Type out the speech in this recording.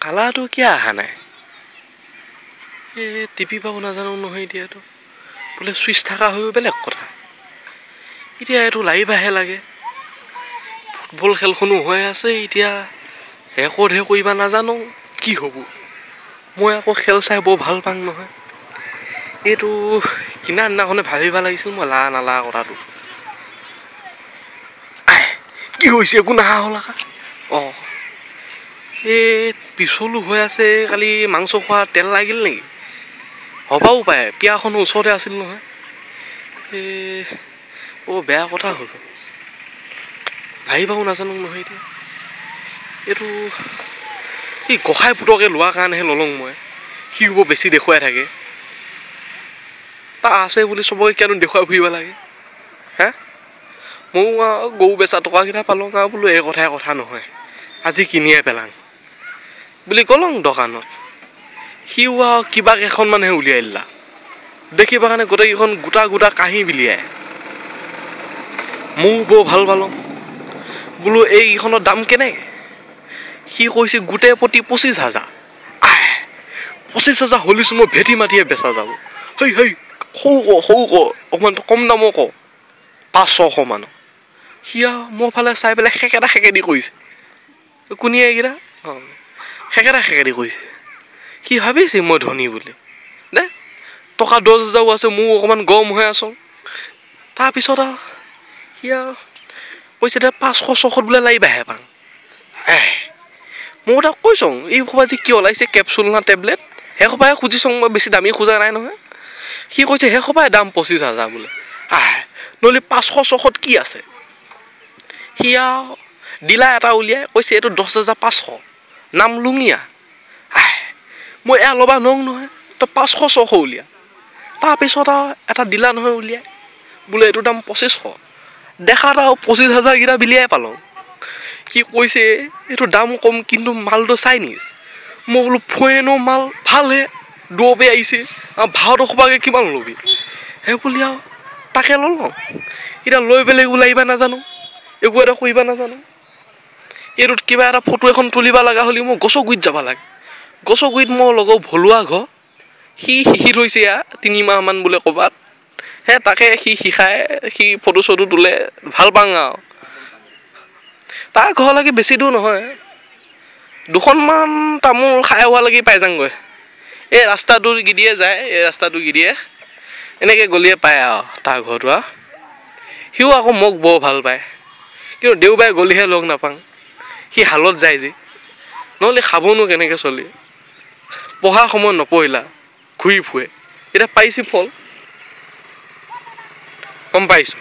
কালাৰটো কিয় অহা নাই টিপিবাও নাজানো নহয় এতিয়াতো বোলে চুইচ থকা হৈও বেলেগ কথা এতিয়া এইটো লাইভাহে লাগে ফুটবল খেলখনো হৈ আছে এতিয়া ৰেকৰ্ডহে কৰিবা নাজানো কি হ'ব মই আকৌ খেল চাই বৰ ভাল পাওঁ নহয় এইটো কিনা দিনাখনে ভাবিব লাগিছিল মই লা নালা কথাটো কি হৈছে একো নাহা হ'ল অঁ এই পিছলো হৈ আছে কালি মাংস খোৱা তেল লাগিল নেকি হ'বও পাৰে পিয়াখনো ওচৰতে আছিল নহয় বেয়া কথা হ'ল ভাবিবাও নাজানো নহয় এতিয়া এইটো এই গোসাঁই পুতকে লোৱাৰ কাৰণেহে নলওঁ মই সি হ'ব বেছি দেখুৱাই থাকে তাৰ আছে বুলি চবকে কিয়নো দেখুৱাই ফুৰিব লাগে হে ময়ো আৰু গৰু বেচা টকাকেইটা পালোঁ আৰু বোলো এই কথাই কথা নহয় আজি কিনিয়ে পেলাং বুলি ক'লং দোকানত সিও আৰু কিবা কেইখনমানহে উলিয়াই দিলা দেখিবা কাৰণে গোটেইকেইখন গোটা গোটা কাঁহী বিলিয়াই ময়ো বৰ ভাল পালোঁ বোলো এইকেইখনৰ দাম কেনেকৈ সি কৈছে গোটেই প্ৰতি 25,000 25,000 হ'লিছো মই ভেটি মাটিয়ে বেচা যাব হেই সৰু ক অকণমান কম দামৰ ক 500-600 মান সি আৰু মোৰ ফালে চাই পেলাই সেকেদি কৰিছে কোনিয়ে এইকেইটা সেকেদি কৰিছে সি ভাবিছে মই ধনী বুলি দে টকা 10,000 আছে মোৰ অকণমান গৰম হৈ আছোঁ তাৰপিছত আৰু সি আৰু কৈছে দে 500-600 বোলে লাগিবাহে পাং মই তাক কৈছোঁ এই সোপা যে কিয় ওলাইছে কেপচুল না টেবলেট সেই সোপাই খুজিছোঁ মই বেছি দামী খোজা নাই নহয় সি কৈছে সেই সোপাই দাম 25,000 বোলে নহ'লে 500-600 কি আছে সি আৰু ডিলা এটা উলিয়াই কৈছে এইটো 10,500 নাম লুঙিয়া মই এয়া ল'বা নং নহয় তই 500-600 উলিয়া তাৰপিছত আৰু এটা ডিলা নহয় উলিয়াই বোলে এইটোৰ দাম 2500 দেখাত আৰু 25,000 কেইটা বিলিয়াই পালোঁ সি কৈছে এইটো দাম কম কিন্তু মালটো চাইনিজ মই বোলো ফৰেনৰ মাল ভালহে দূৰপে আহিছে ভাৰতৰ সোপাকে কিমান ল'বি সেই বুলি আৰু তাকে ল'লোঁ এতিয়া লৈ পেলাই ওলাইবা নাজানো একো এটা কৰিবা নাজানো এইটোত কিবা এটা ফটো এখন তুলিব লগা হ'লে মই গছৰ গুৰিত যাব লাগে গছৰ গুৰিত মোৰ লগৰ ভলুৱা ঘৰ সি শিকি থৈছে 3 মাহমান বোলে ক'ৰবাত তাকে সি শিকাই সি ফটো চটো তোলে ভাল পাওঁ আৰু তাৰ ঘৰলৈকে বেছি দূৰ নহয় 2খনমান তামোল খাই হোৱালৈকে পাই যাংগৈ এই ৰাস্তাটো গিদিয়ে যায় এই ৰাস্তাটো গিদিয়ে এনেকৈ গলিয়ে পায় আৰু তাৰ ঘৰটো আৰু সিও আকৌ মোক বৰ ভাল পায় কিন্তু দেওবাৰে গলিহে লগ নাপাওঁ সি হালত যায় যে নহ'লে খাবনো কেনেকৈ চলি পঢ়া সময় নপঢ়িলা ঘূৰি ফুৰে এতিয়া পাইছে ফল গম পাইছোঁ